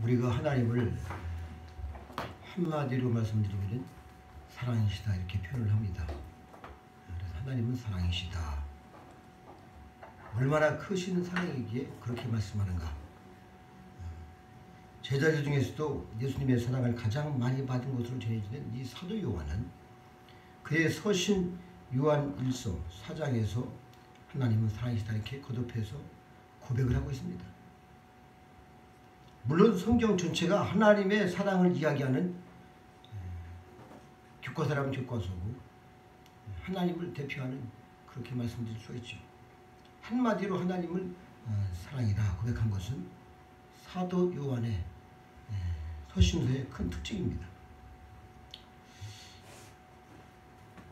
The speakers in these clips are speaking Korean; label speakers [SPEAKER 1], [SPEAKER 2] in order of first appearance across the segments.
[SPEAKER 1] 우리가 하나님을 한마디로 말씀드리면 사랑이시다 이렇게 표현을 합니다. 그래서 하나님은 사랑이시다. 얼마나 크신 사랑이기에 그렇게 말씀하는가. 제자들 중에서도 예수님의 사랑을 가장 많이 받은 것으로 전해지는 이 사도 요한은 그의 서신 요한 1서 4장에서 하나님은 사랑이시다 이렇게 거듭해서 고백을 하고 있습니다. 물론 성경 전체가 하나님의 사랑을 이야기하는 교과서라면 교과서고 하나님을 대표하는 그렇게 말씀드릴 수 있죠. 한마디로 하나님을 사랑이다 고백한 것은 사도 요한의 서신서의 큰 특징입니다.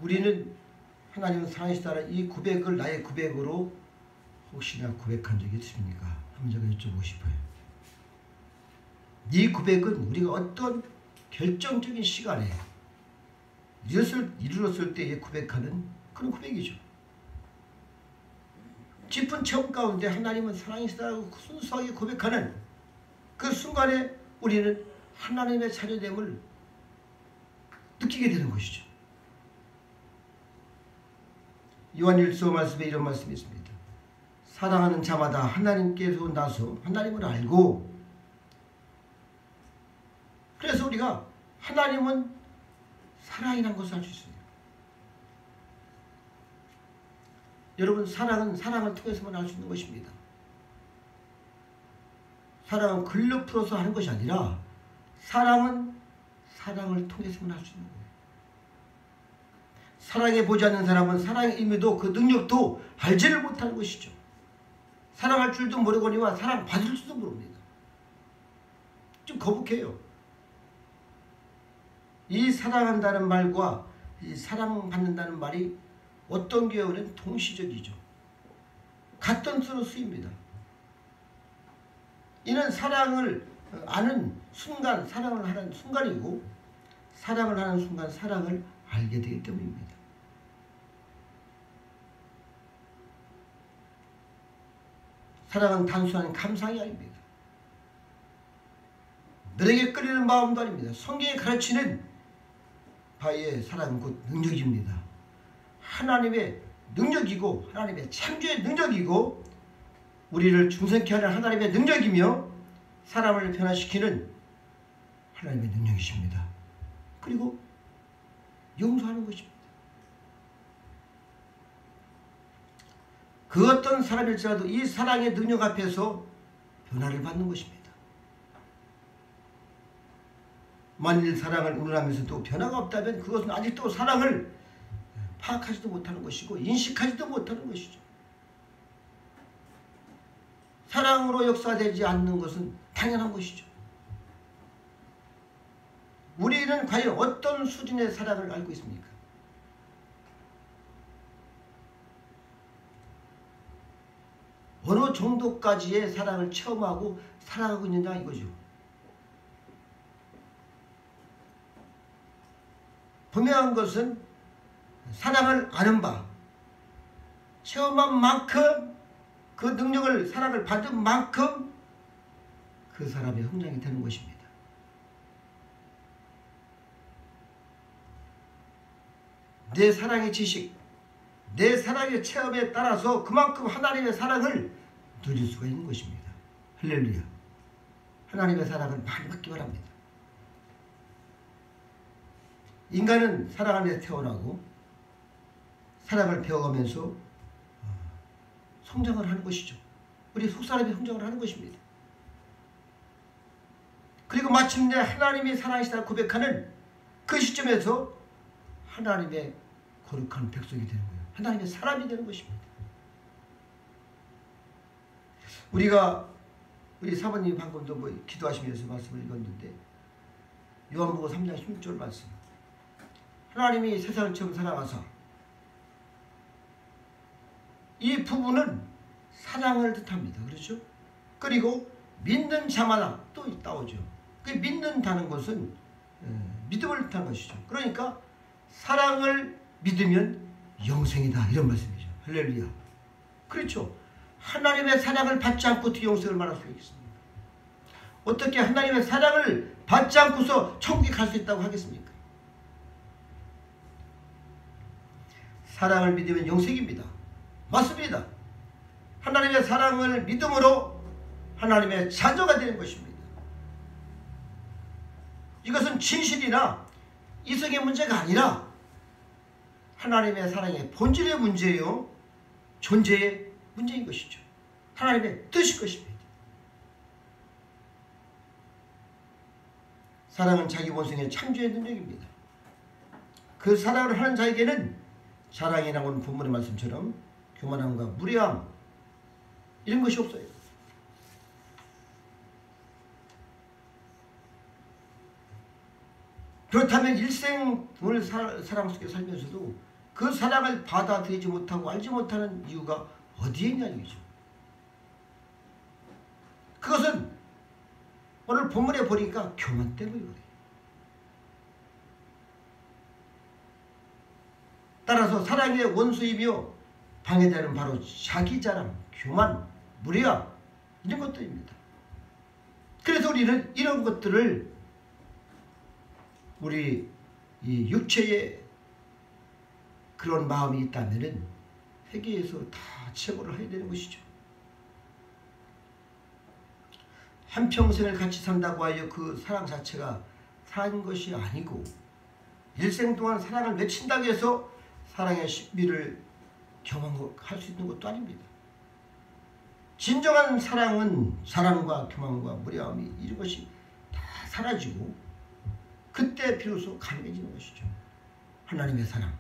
[SPEAKER 1] 우리는 하나님은 사랑이시다는 이 고백을 나의 고백으로 혹시나 고백한 적이 있습니까? 한번 제가 여쭤보고 싶어요. 이 고백은 우리가 어떤 결정적인 시간에 이르렀을 때에 고백하는 그런 고백이죠. 깊은 체험 가운데 하나님은 사랑이시다고 순수하게 고백하는 그 순간에 우리는 하나님의 자녀됨을 느끼게 되는 것이죠. 요한 1서 말씀에 이런 말씀이 있습니다. 사랑하는 자마다 하나님께서 나서 하나님을 알고, 그래서 우리가 하나님은 사랑이라는 것을 알 수 있습니다. 여러분, 사랑은 사랑을 통해서만 알 수 있는 것입니다. 사랑은 글로 풀어서 하는 것이 아니라 사랑은 사랑을 통해서만 할 수 있는 거예요. 사랑해 보지 않는 사람은 사랑의 의미도 그 능력도 알지를 못하는 것이죠. 사랑할 줄도 모르거니와 사랑받을 줄도 모릅니다. 좀 거북해요. 이 사랑한다는 말과 이 사랑받는다는 말이 어떤 경우는 동시적이죠. 같은 수로 쓰입니다. 이는 사랑을 아는 순간, 사랑을 하는 순간이고, 사랑을 하는 순간 사랑을 알게 되기 때문입니다. 사랑은 단순한 감상이 아닙니다. 너에게 끌리는 마음도 아닙니다. 성경이 가르치는 바의 사랑은 곧 능력입니다. 하나님의 능력이고 하나님의 창조의 능력이고 우리를 중생케 하는 하나님의 능력이며 사람을 변화시키는 하나님의 능력이십니다. 그리고 용서하는 것입니다. 그 어떤 사람일지라도 이 사랑의 능력 앞에서 변화를 받는 것입니다. 만일 사랑을 운운하면서도 변화가 없다면 그것은 아직도 사랑을 파악하지도 못하는 것이고 인식하지도 못하는 것이죠. 사랑으로 역사되지 않는 것은 당연한 것이죠. 우리는 과연 어떤 수준의 사랑을 알고 있습니까? 어느 정도까지의 사랑을 체험하고 살아가고 있느냐 이거죠. 분명한 것은 사랑을 아는 바, 체험한 만큼 그 능력을 사랑을 받은 만큼 그 사람의 성장이 되는 것입니다. 내 사랑의 지식, 내 사랑의 체험에 따라서 그만큼 하나님의 사랑을 누릴 수가 있는 것입니다. 할렐루야. 하나님의 사랑을 많이 받기 바랍니다. 인간은 사랑 안에 태어나고 사랑을 배워가면서 성장을 하는 것이죠. 우리 속사람이 성장을 하는 것입니다. 그리고 마침내 하나님이 사랑이시다 고백하는 그 시점에서 하나님의 거룩한 백성이 되는 거예요. 하나님의 사람이 되는 것입니다. 우리 사모님 방금도 기도하시면서 말씀을 읽었는데 요한복음 3장 16절 말씀. 하나님이 세상을 처음 사랑하사, 이 부분은 사랑을 뜻합니다. 그렇죠? 그리고 믿는 자마다 또 나오죠. 그 믿는다는 것은 믿음을 뜻하는 것이죠. 그러니까 사랑을 믿으면 영생이다 이런 말씀이죠. 할렐루야. 그렇죠. 하나님의 사랑을 받지 않고 어떻게 영생을 말할 수 있겠습니까? 어떻게 하나님의 사랑을 받지 않고서 천국에 갈 수 있다고 하겠습니까? 사랑을 믿으면 영생입니다. 맞습니다. 하나님의 사랑을 믿음으로 하나님의 자녀가 되는 것입니다. 이것은 진실이나 이성의 문제가 아니라 하나님의 사랑의 본질의 문제요, 존재의 문제인 것이죠. 하나님의 뜻인 것입니다. 사랑은 자기 본성의 창조의 능력입니다. 그 사랑을 하는 자에게는 사랑이 나오는 본문의 말씀처럼 교만함과 무례함 이런 것이 없어요. 그렇다면 일생을 사랑 속에 살면서도 그 사랑을 받아들이지 못하고 알지 못하는 이유가 어디에 있냐 이거죠. 그것은 오늘 본문에 보니까 교만 때문에 그래요. 따라서 사랑의 원수이며 방해되는 바로 자기 자랑, 교만, 무례함 이런 것들입니다. 그래서 우리는 이런 것들을 우리 이 육체에 그런 마음이 있다면은 회개해서 다 제거를 해야 되는 것이죠. 한평생을 같이 산다고 하여 그 사랑 자체가 사는 것이 아니고 일생 동안 사랑을 맺힌다고 해서 사랑의 신비를 경험할 수 있는 것도 아닙니다. 진정한 사랑은 사랑과 교만과 무례함이 이런 것이 다 사라지고 그때 비로소 가능해지는 것이죠. 하나님의 사랑.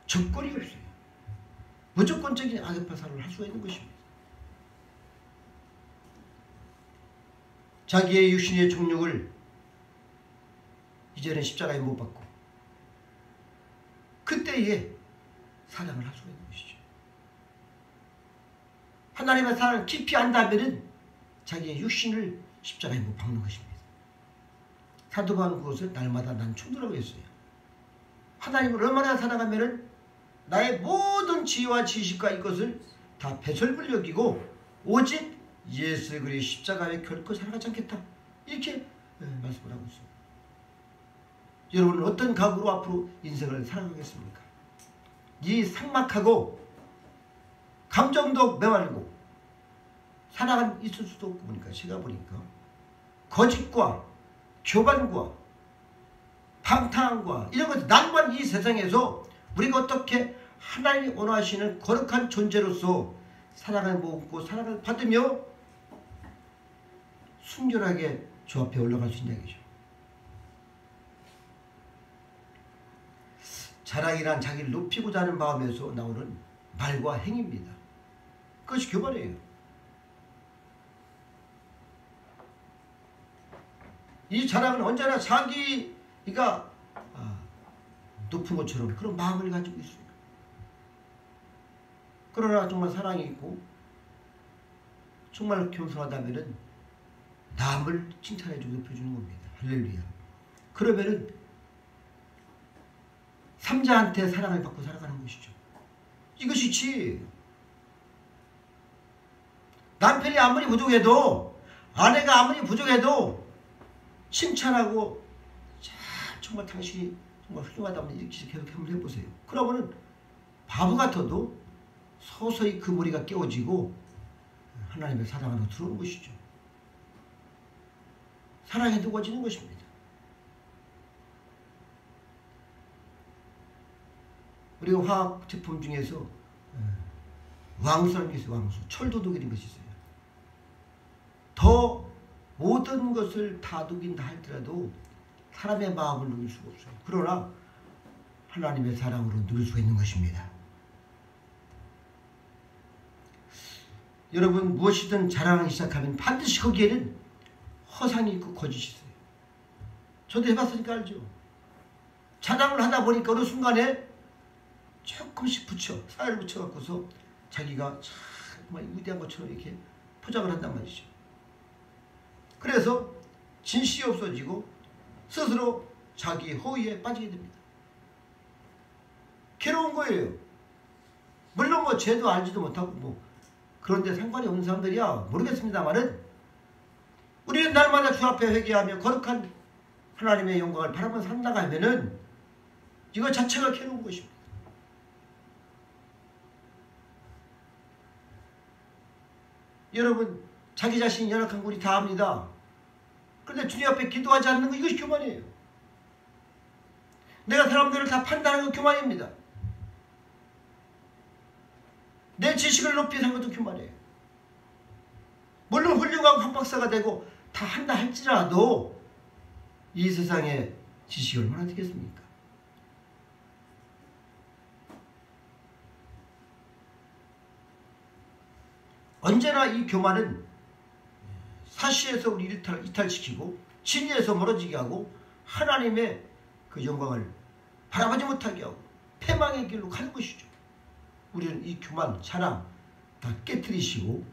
[SPEAKER 1] 조건이 없어요. 무조건적인 아게파 사랑을 할 수가 있는 것입니다. 자기의 육신의 정욕을 이제는 십자가에 못 박고 그때에 사랑을 할 수가 있는 것이죠. 하나님의 사랑을 깊이 안다면 자기의 육신을 십자가에 못 박는 것입니다. 사도 바울은 그것을 날마다 난 충돌하고 했어요. 하나님을 얼마나 사랑하면 나의 모든 지혜와 지식과 이것을 다 배설물 여기고 오직 예수 그리스도의 십자가에 결코 사랑하지 않겠다. 이렇게 말씀을 하고 있습니다. 여러분은 어떤 각오로 앞으로 인생을 살아가겠습니까? 이 삭막하고 감정도 메말리고 사랑은 있을 수도 없고 보니까 제가 보니까 거짓과 교만과 방탕과 이런 것들 난무한 이 세상에서 우리가 어떻게 하나님이 원하시는 거룩한 존재로서 사랑을 먹고 사랑을 받으며 순결하게 주 앞에 올라갈 수 있는 얘기죠. 자랑이란 자기를 높이고자 하는 마음에서 나오는 말과 행위입니다. 그것이 교만이에요. 이 자랑은 언제나 자기가 높은 것처럼 그런 마음을 가지고 있어요. 그러나 정말 사랑이 있고 정말 겸손하다면 남을 칭찬해주고 높여주는 겁니다. 할렐루야. 그러면은 삼자한테 사랑을 받고 살아가는 것이죠. 이것이 지혜예요. 남편이 아무리 부족해도 아내가 아무리 부족해도 칭찬하고 정말 당신이 정말 훌륭하다면 이렇게 계속 한번 해보세요. 그러면은 바보 같아도 서서히 그 머리가 깨워지고 하나님의 사랑 안으로 들어오는 것이죠. 사랑이 누워지는 것입니다. 우리가 화학 제품 중에서 왕수라는 게 있어요. 왕수. 철도둑 이런 것이 있어요. 더 모든 것을 다 누긴다 할지라도 사람의 마음을 누릴 수가 없어요. 그러나 하나님의 사랑으로 누릴 수가 있는 것입니다. 여러분 무엇이든 자랑하기 시작하면 반드시 거기에는 허상이 있고 거짓이 있어요. 저도 해봤으니까 알죠. 자랑을 하다 보니까 어느 순간에 조금씩 살을 붙여갖고서 자기가 정말 위대한 것처럼 이렇게 포장을 한단 말이죠. 그래서 진실이 없어지고 스스로 자기 허위에 빠지게 됩니다. 괴로운 거예요. 물론 뭐 죄도 알지도 못하고 뭐 그런데 상관이 없는 사람들이야 모르겠습니다만은 우리는 날마다 주 앞에 회개하며 거룩한 하나님의 영광을 바라보며 산다고 하면은 이거 자체가 괴로운 것입니다. 여러분, 자기 자신이 연약한 거 우리 다 압니다. 그런데 주님 앞에 기도하지 않는 거, 이것이 교만이에요. 내가 사람들을 다 판단하는 건 교만입니다. 내 지식을 높이 산 것도 교만이에요. 물론 훌륭하고 한박사가 되고 다 한다 할지라도 이 세상에 지식이 얼마나 되겠습니까? 언제나 이 교만은 사시에서 우리 이탈시키고 진리에서 멀어지게 하고 하나님의 그 영광을 바라보지 못하게 하고 패망의 길로 가는 것이죠. 우리는 이 교만, 자랑 다 깨뜨리시고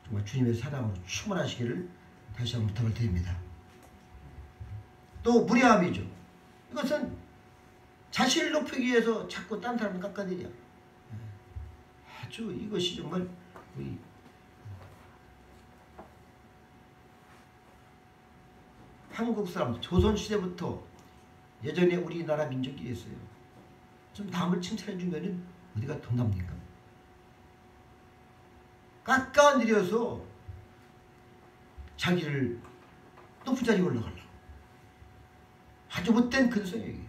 [SPEAKER 1] 정말 주님의 사랑으로 충만하시기를 다시 한번 부탁을 드립니다. 또 무례함이죠. 이것은 자신을 높이기 위해서 자꾸 딴 사람을 깎아내려. 아주 이것이 정말 우리 한국 사람, 조선시대부터 예전에 우리나라 민족이 있어요. 좀 남을 칭찬해 주면은 어디가 돈 납니까? 깎아내려서 자기를 높은 자리에 올라가려고. 아주 못된 근성이에요.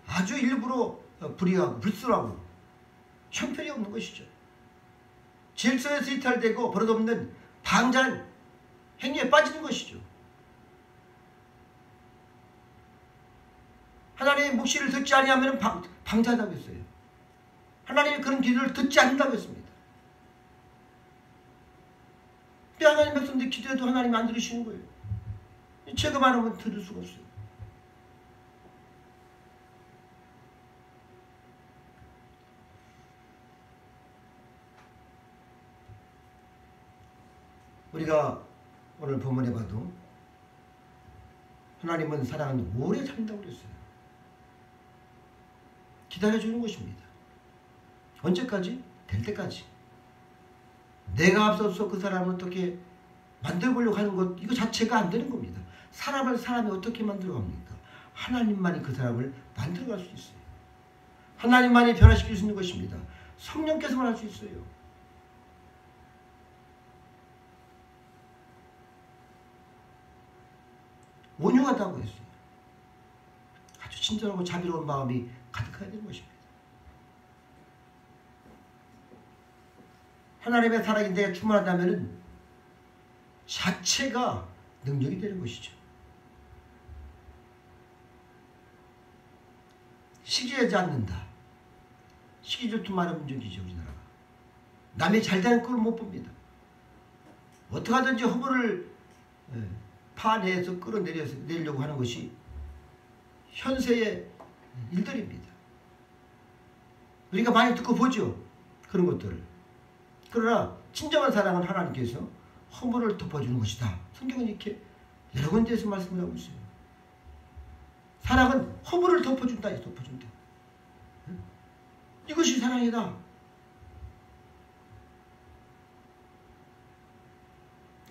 [SPEAKER 1] 아주 일부러 불의하고 불순하고 형편이 없는 것이죠. 질서에서 이탈되고 버릇없는 방자한 행위에 빠지는 것이죠. 하나님의 묵시를 듣지 아니하면 방자하다고 했어요. 하나님의 그런 기도를 듣지 않는다고 했습니다. 하나님 백성들 기도해도 하나님이 안 들으시는 거예요. 제가 말하면 들을 수가 없어요. 우리가 오늘 본문에 봐도 하나님은 사랑은 오래 참는다고 그랬어요. 기다려주는 것입니다. 언제까지? 될 때까지. 내가 앞서서 그 사람을 어떻게 만들어보려고 하는 것, 이거 자체가 안 되는 겁니다. 사람을 사람이 어떻게 만들어갑니까? 하나님만이 그 사람을 만들어갈 수 있어요. 하나님만이 변화시킬 수 있는 것입니다. 성령께서만 할 수 있어요. 온유하다고 했어요. 아주 친절하고 자비로운 마음이 가득해야 되는 것입니다. 하나님의 사랑이 내가 충만하다면 자체가 능력이 되는 것이죠. 시기하지 않는다. 시기 질투 많은 민족이죠, 우리나라가. 남이 잘되는 꼴을 못 봅니다. 어떻게 하든지 허물을 파내서 끌어내려고 하는 것이 현세의 일들입니다. 우리가 많이 듣고 보죠, 그런 것들을. 그러나 진정한 사랑은 하나님께서 허물을 덮어주는 것이다. 성경은 이렇게 여러 군데에서 말씀을 하고 있어요. 사랑은 허물을 덮어준다. 덮어준다. 이것이 사랑이다.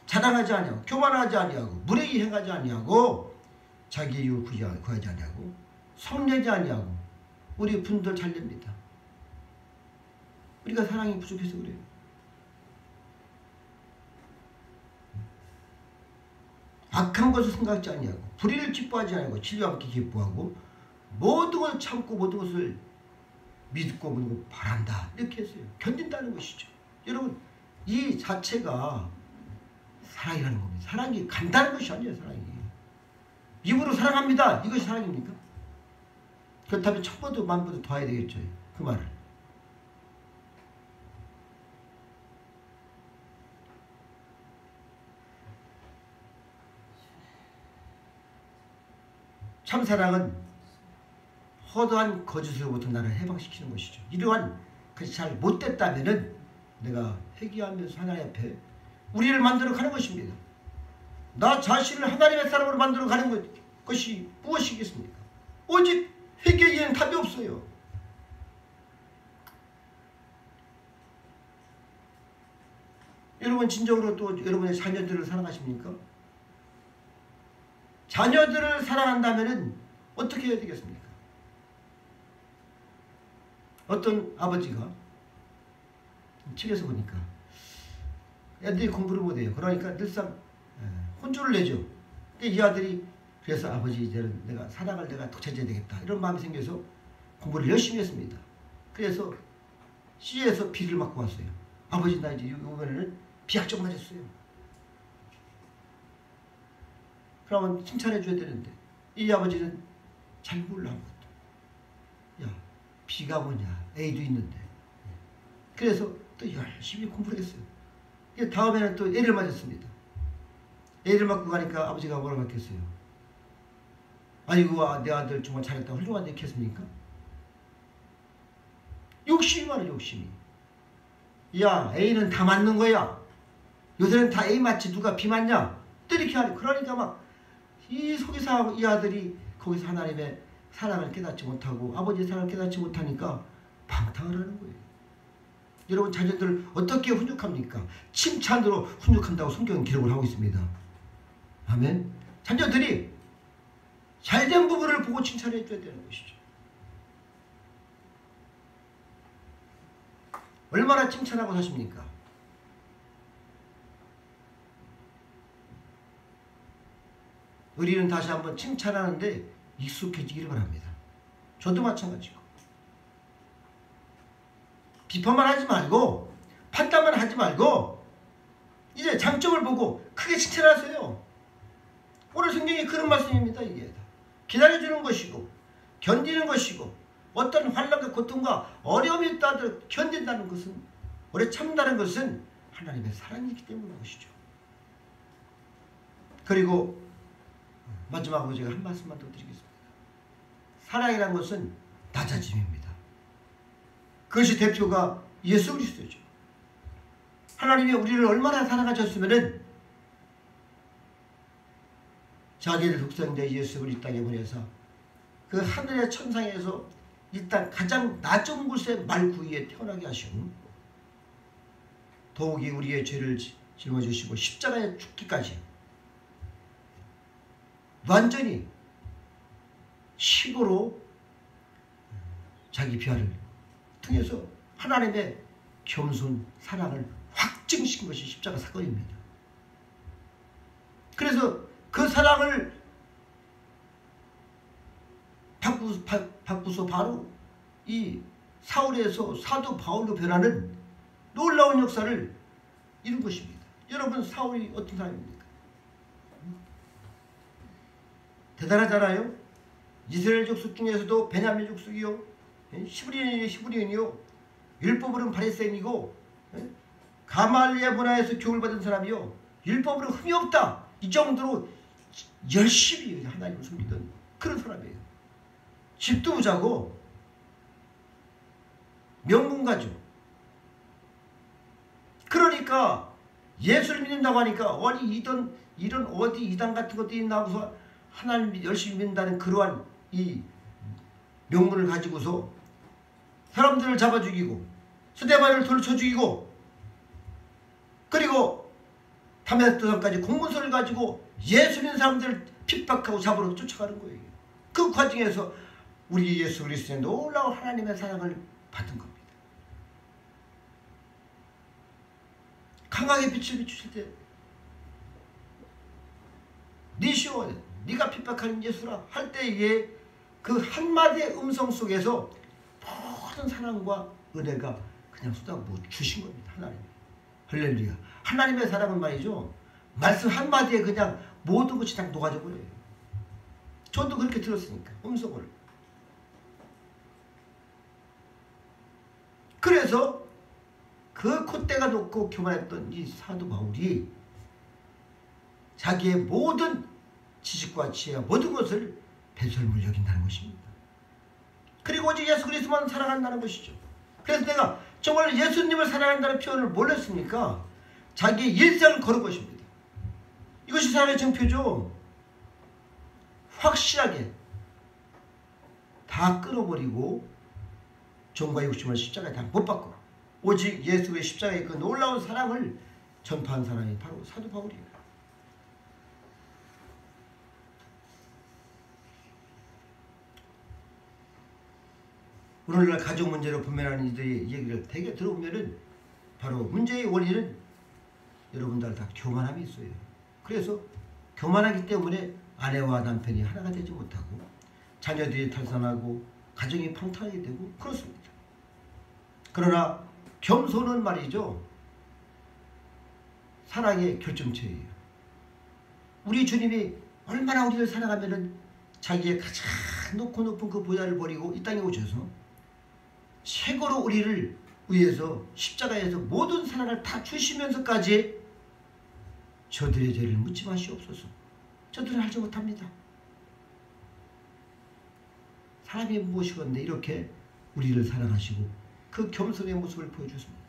[SPEAKER 1] 자랑하지 아니하고 교만하지 아니하고 무례히 행하지 아니하고 자기의 이익을 구하지 아니하고 성내지 아니하고 우리 분들 잘 됩니다. 우리가 사랑이 부족해서 그래요. 악한 것을 생각지 아니하고 불의를 기뻐하지 아니하고 진리와 함께 기뻐하고 모든 것을 참고 모든 것을 믿고 모든 것을 바란다. 이렇게 했어요. 견딘다는 것이죠. 여러분, 이 자체가 사랑이라는 겁니다. 사랑이 간다는 것이 아니에요. 사랑이 입으로 사랑합니다. 이것이 사랑입니까? 그렇다면 천번도 만번도 더 해야 되겠죠. 그 말을. 참사랑은 허다한 거짓으로부터 나를 해방시키는 것이죠. 이러한 것이 잘 못됐다면은 내가 회개하면서 하나님 앞에 우리를 만들어 가는 것입니다. 나 자신을 하나님의 사람으로 만들어 가는 것이 무엇이겠습니까? 오직 회개에는 답이 없어요. 여러분 진정으로 또 여러분의 자녀들을 사랑하십니까? 자녀들을 사랑한다면 어떻게 해야 되겠습니까? 어떤 아버지가 책에서 보니까 애들이 공부를 못해요. 그러니까 늘상 혼쭐을 내죠. 이 아들이 그래서 아버지 이제는 내가 사랑을 내가 독차지해야 되겠다 이런 마음이 생겨서 공부를 열심히 했습니다. 그래서 시에서 비를 맞고 왔어요. 아버지 나 이제 이번에는 비학점 맞았어요. 그러면 칭찬해 줘야 되는데 이 아버지는 잘 몰라 아무것도. 야 비가 뭐냐 A도 있는데. 그래서 또 열심히 공부를 했어요. 다음에는 또 A를 맞았습니다. A를 맞고 가니까 아버지가 뭐라고 했겠어요? 아이고 내 아들 정말 잘했다 훌륭한데 이렇게 했습니까? 욕심이 많아 욕심이. 야 A는 다 맞는 거야. 요새는 다 A 맞지 누가 B 맞냐? 또 이렇게 하니 그러니까 막 이 속에서 이 아들이 거기서 하나님의 사랑을 깨닫지 못하고 아버지의 사랑을 깨닫지 못하니까 방탕을 하는 거예요. 여러분 자녀들 어떻게 훈육합니까? 칭찬으로 훈육한다고 성경은 기록을 하고 있습니다. 아멘. 자녀들이 잘된 부분을 보고 칭찬해 줘야 되는 것이죠. 얼마나 칭찬하고 사십니까? 우리는 다시 한번 칭찬하는데 익숙해지기를 바랍니다. 저도 마찬가지고. 비판만 하지 말고 판단만 하지 말고 이제 장점을 보고 크게 칭찬하세요. 오늘 성경이 그런 말씀입니다. 이게 기다려주는 것이고 견디는 것이고 어떤 환난과 고통과 어려움이 있다도 견딘다는 것은 오래 참는다는 것은 하나님의 사랑이기 때문인 것이죠. 그리고 마지막으로 제가 한 말씀만 더 드리겠습니다. 사랑이라는 것은 낮아짐입니다. 그것이 대표가 예수 그리스도죠. 하나님이 우리를 얼마나 사랑하셨으면은 자기의 독생자 예수를 이 땅에 보내서 그 하늘의 천상에서 이 땅 가장 낮은 곳에 말구 위에 태어나게 하시고 더욱이 우리의 죄를 짊어지시고 십자가에 죽기까지 완전히 식으로 자기 비하를 통해서 하나님의 겸손 사랑을 확증시킨 것이 십자가 사건입니다. 그래서 그 사랑을 바꾸서 바로 이 사울에서 사도 바울로 변하는 놀라운 역사를 이룬 것입니다. 여러분 사울이 어떤 사람입니까? 대단하잖아요. 이스라엘 족속 중에서도 베냐민 족속이요, 히브리인이요, 율법으로는 바리새인이고 가말리엘 문화에서 교육을 받은 사람이요, 율법으로 흠이 없다 이 정도로 열심히 하나님을 섬기던 그런 사람이에요. 집도 부자고 명문가죠. 그러니까 예수를 믿는다고 하니까 아니 이런 어디 이단 같은 것도 있나 하고서 하나님 열심히 믿는다는 그러한 이 명분을 가지고서 사람들을 잡아 죽이고 스데반을 돌려 쳐 죽이고 그리고 다메섹도상까지 공문서를 가지고 예수 믿는 사람들을 핍박하고 잡으러 쫓아가는 거예요. 그 과정에서 우리 예수 그리스도의 놀라운 하나님의 사랑을 받은 겁니다. 강하게 빛을 비추실 때 니시오 네가 핍박하는 예수라 할 때에 그 한마디의 음성 속에서 모든 사랑과 은혜가 그냥 쏟아부어 주신 겁니다. 하나님. 할렐루야. 하나님의 사랑은 말이죠. 말씀 한마디에 그냥 모든 것이 다 녹아져 버려요. 저도 그렇게 들었으니까 음성을. 그래서 그 콧대가 높고 교만했던 이 사도 바울이 자기의 모든 지식과 지혜와 모든 것을 배설물 여긴다는 것입니다. 그리고 오직 예수 그리스도만 사랑한다는 것이죠. 그래서 내가 정말 예수님을 사랑한다는 표현을 뭘 했습니까? 자기의 일생을 걸은 것입니다. 이것이 사랑의 증표죠. 확실하게 다 끊어버리고 정과 욕심을 십자가에 다 못 박고 오직 예수의 십자가의 그 놀라운 사랑을 전파한 사람이 바로 사도 바울이에요. 오늘날 가족 문제로 분별하는 이들의 얘기를 되게 들어보면은 바로 문제의 원인은 여러분들 다 교만함이 있어요. 그래서 교만하기 때문에 아내와 남편이 하나가 되지 못하고 자녀들이 탈선하고 가정이 평탄하게 되고 그렇습니다. 그러나 겸손은 말이죠. 사랑의 결정체예요. 우리 주님이 얼마나 우리를 사랑하면은 자기의 가장 높은 그 보좌를 버리고 이 땅에 오셔서 최고로 우리를 위해서 십자가에서 모든 사랑을 다 주시면서까지 저들의 죄를 묻지 마시옵소서. 저들은 알지 못합니다. 사람이 무엇이건데 이렇게 우리를 사랑하시고 그 겸손의 모습을 보여주십니까?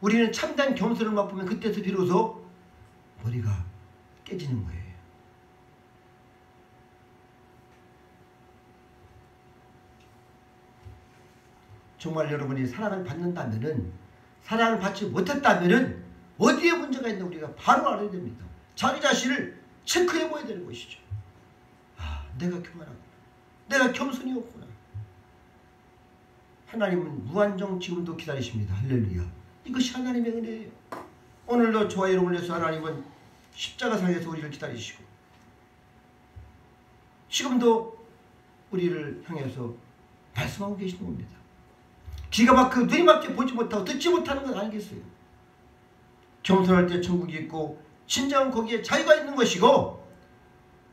[SPEAKER 1] 우리는 참된 겸손을 맛보면 그때서 비로소 머리가 깨지는 거예요. 정말 여러분이 사랑을 받는다면은, 사랑을 받지 못했다면은 어디에 문제가 있나 우리가 바로 알아야 됩니다. 자기 자신을 체크해 보아야 되는 것이죠. 아, 내가 교만하구나. 내가 겸손이 없구나. 하나님은 무한정 지금도 기다리십니다. 할렐루야. 이것이 하나님의 은혜예요. 오늘도 저와 여러분을 위해서 하나님은 십자가상에서 우리를 기다리시고 지금도 우리를 향해서 말씀하고 계시는 겁니다. 귀가 막혀 눈이밖에 보지 못하고 듣지 못하는 건 아니겠어요. 겸손할 때 천국이 있고 진정한 거기에 자유가 있는 것이고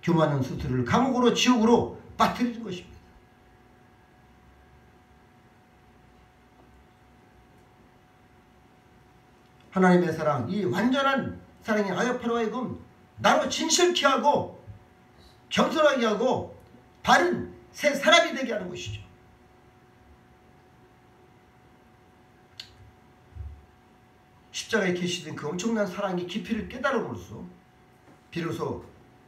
[SPEAKER 1] 교만은 스스로를 감옥으로 지옥으로 빠뜨리는 것입니다. 하나님의 사랑, 이 완전한 사랑이 아야파로 하여금 나로 진실케 하고 겸손하게 하고 바른 새 사람이 되게 하는 것이죠. 십자가에 계시던 그 엄청난 사랑의 깊이를 깨달음으로써 비로소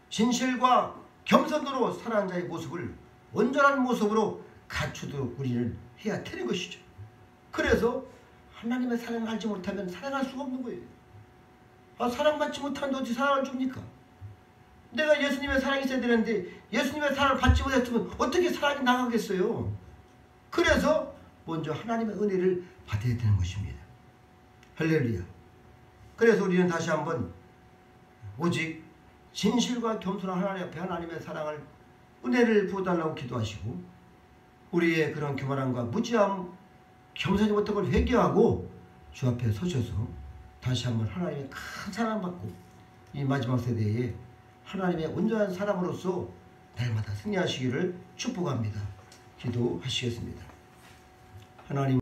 [SPEAKER 1] 진실과 겸손으로 사랑하는 자의 모습을 온전한 모습으로 갖추도록 우리는 해야 되는 것이죠. 그래서 하나님의 사랑을 알지 못하면 사랑할 수가 없는 거예요. 아, 사랑받지 못하는데 어떻게 사랑을 줍니까? 내가 예수님의 사랑이 있어야 되는데 예수님의 사랑을 받지 못했으면 어떻게 사랑이 나가겠어요? 그래서 먼저 하나님의 은혜를 받아야 되는 것입니다. 할렐루야. 그래서 우리는 다시 한번 오직 진실과 겸손한 하나님 앞에 하나님의 사랑을 은혜를 부어달라고 기도하시고 우리의 그런 교만함과 무지함 겸손히 못한 걸 회개하고 주 앞에 서셔서 다시 한번 하나님의 큰 사랑받고 이 마지막 세대에 하나님의 온전한 사람으로서 날마다 승리하시기를 축복합니다. 기도하시겠습니다. 하나님